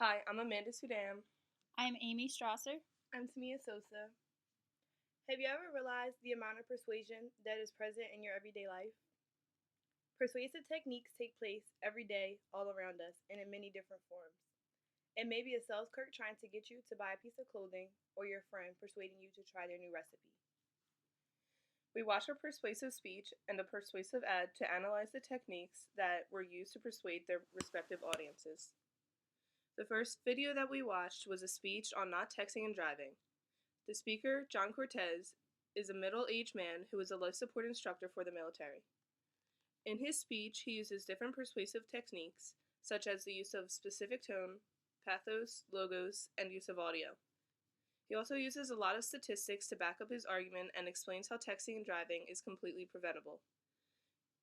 Hi, I'm Amanda Sudam. I'm Amy Strasser. I'm Tamia Sosa. Have you ever realized the amount of persuasion that is present in your everyday life? Persuasive techniques take place every day all around us and in many different forms. It may be a sales clerk trying to get you to buy a piece of clothing or your friend persuading you to try their new recipe. We watch a persuasive speech and a persuasive ad to analyze the techniques that were used to persuade their respective audiences. The first video that we watched was a speech on not texting and driving. The speaker, John Cortez, is a middle-aged man who is a life support instructor for the military. In his speech, he uses different persuasive techniques, such as the use of specific tone, pathos, logos, and use of audio. He also uses a lot of statistics to back up his argument and explains how texting and driving is completely preventable.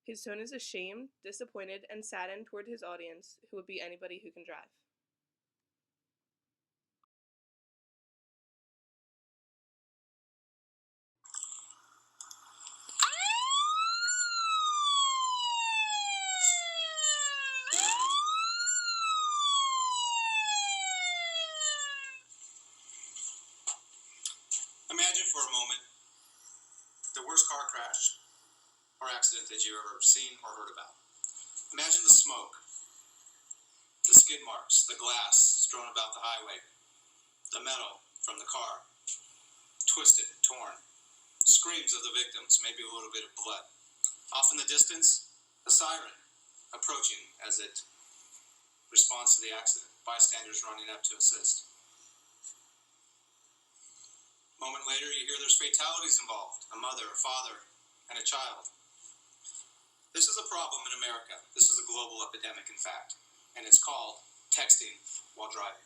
His tone is ashamed, disappointed, and saddened toward his audience, who would be anybody who can drive. Imagine for a moment the worst car crash or accident that you've ever seen or heard about. Imagine the smoke, the skid marks, the glass strewn about the highway, the metal from the car, twisted, torn, screams of the victims, maybe a little bit of blood. Off in the distance, a siren approaching as it responds to the accident, bystanders running up to assist. A moment later, you hear there's fatalities involved, a mother, a father, and a child. This is a problem in America. This is a global epidemic, in fact, and it's called texting while driving.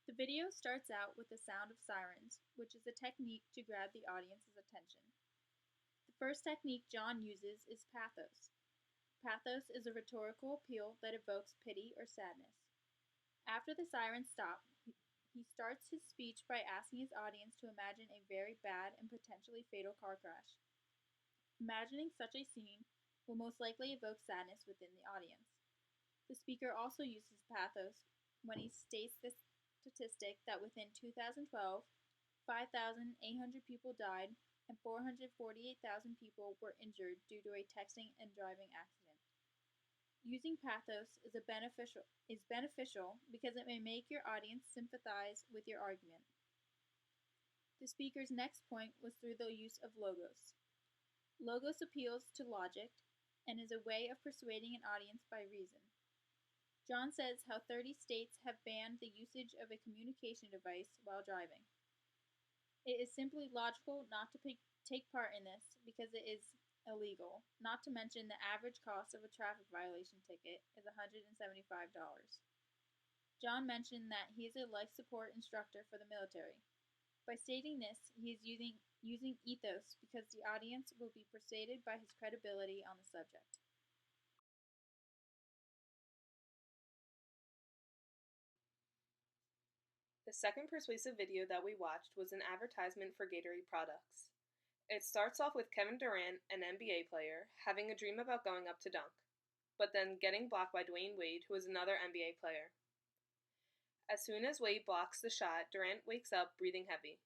The video starts out with the sound of sirens, which is a technique to grab the audience's attention. The first technique John uses is pathos. Pathos is a rhetorical appeal that evokes pity or sadness. After the sirens stop, he starts his speech by asking his audience to imagine a very bad and potentially fatal car crash. Imagining such a scene will most likely evoke sadness within the audience. The speaker also uses pathos when he states the statistic that within 2012, 5,800 people died and 448,000 people were injured due to a texting and driving accident. Using pathos is beneficial because it may make your audience sympathize with your argument. The speaker's next point was through the use of logos. Logos appeals to logic and is a way of persuading an audience by reason. John says how 30 states have banned the usage of a communication device while driving. It is simply logical not to take part in this because it is illegal, not to mention the average cost of a traffic violation ticket is $175. John mentioned that he is a life support instructor for the military. By stating this, he is using ethos because the audience will be persuaded by his credibility on the subject. The second persuasive video that we watched was an advertisement for Gatorade products. It starts off with Kevin Durant, an NBA player, having a dream about going up to dunk, but then getting blocked by Dwayne Wade, who is another NBA player. As soon as Wade blocks the shot, Durant wakes up breathing heavy.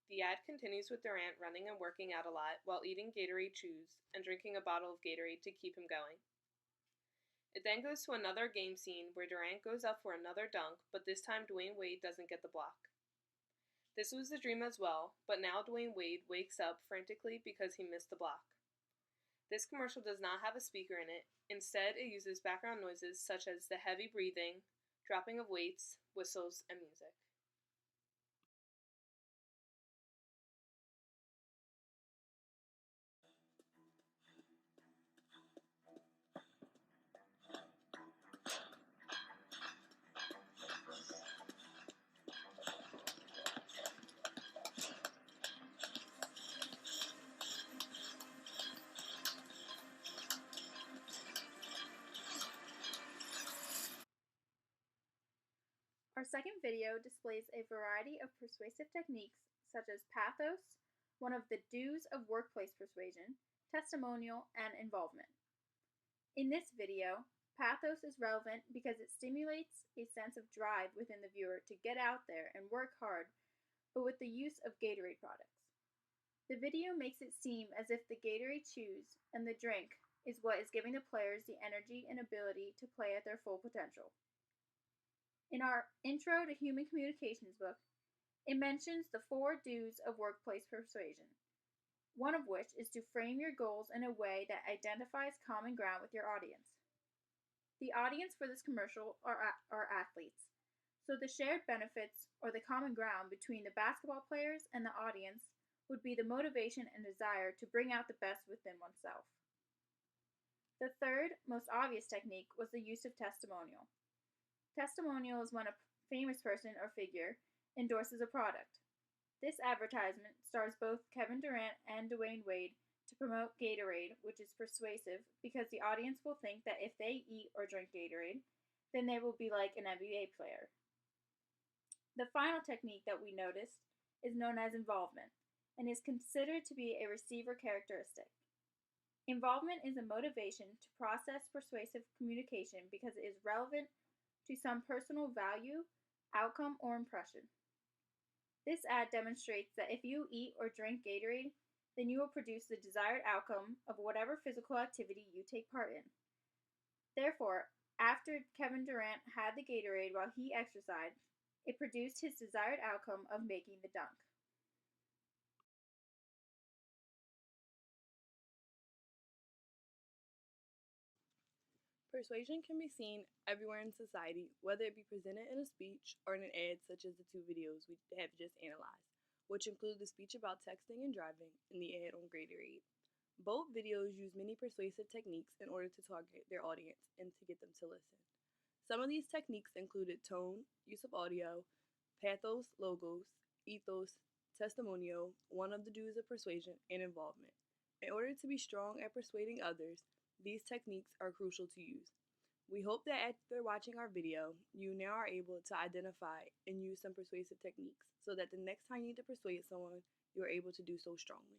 The ad continues with Durant running and working out a lot while eating Gatorade chews and drinking a bottle of Gatorade to keep him going. It then goes to another game scene where Durant goes up for another dunk, but this time Dwayne Wade doesn't get the block. This was the dream as well, but now Dwayne Wade wakes up frantically because he missed the block. This commercial does not have a speaker in it. Instead, it uses background noises such as the heavy breathing, dropping of weights, whistles, and music. Our second video displays a variety of persuasive techniques such as pathos, one of the do's of workplace persuasion, testimonial, and involvement. In this video, Pathos is relevant because it stimulates a sense of drive within the viewer to get out there and work hard, but with the use of Gatorade products. The video makes it seem as if the Gatorade chews and the drink is what is giving the players the energy and ability to play at their full potential. In our Intro to Human Communications book, it mentions the 4 do's of workplace persuasion, one of which is to frame your goals in a way that identifies common ground with your audience. The audience for this commercial are athletes, so the shared benefits or the common ground between the basketball players and the audience would be the motivation and desire to bring out the best within oneself. The third, most obvious technique was the use of testimonial. Testimonial is when a famous person or figure endorses a product. This advertisement stars both Kevin Durant and Dwayne Wade to promote Gatorade, which is persuasive because the audience will think that if they eat or drink Gatorade, then they will be like an NBA player. The final technique that we noticed is known as involvement and is considered to be a receiver characteristic. Involvement is a motivation to process persuasive communication because it is relevant to some personal value, outcome, or impression. This ad demonstrates that if you eat or drink Gatorade, then you will produce the desired outcome of whatever physical activity you take part in. Therefore, after Kevin Durant had the Gatorade while he exercised, it produced his desired outcome of making the dunk. Persuasion can be seen everywhere in society, whether it be presented in a speech or in an ad such as the 2 videos we have just analyzed, which include the speech about texting and driving and the ad on Gatorade. Both videos use many persuasive techniques in order to target their audience and to get them to listen. Some of these techniques included tone, use of audio, pathos, logos, ethos, testimonial, one of the do's of persuasion, and involvement. In order to be strong at persuading others, these techniques are crucial to use. We hope that after watching our video, you now are able to identify and use some persuasive techniques so that the next time you need to persuade someone, you are able to do so strongly.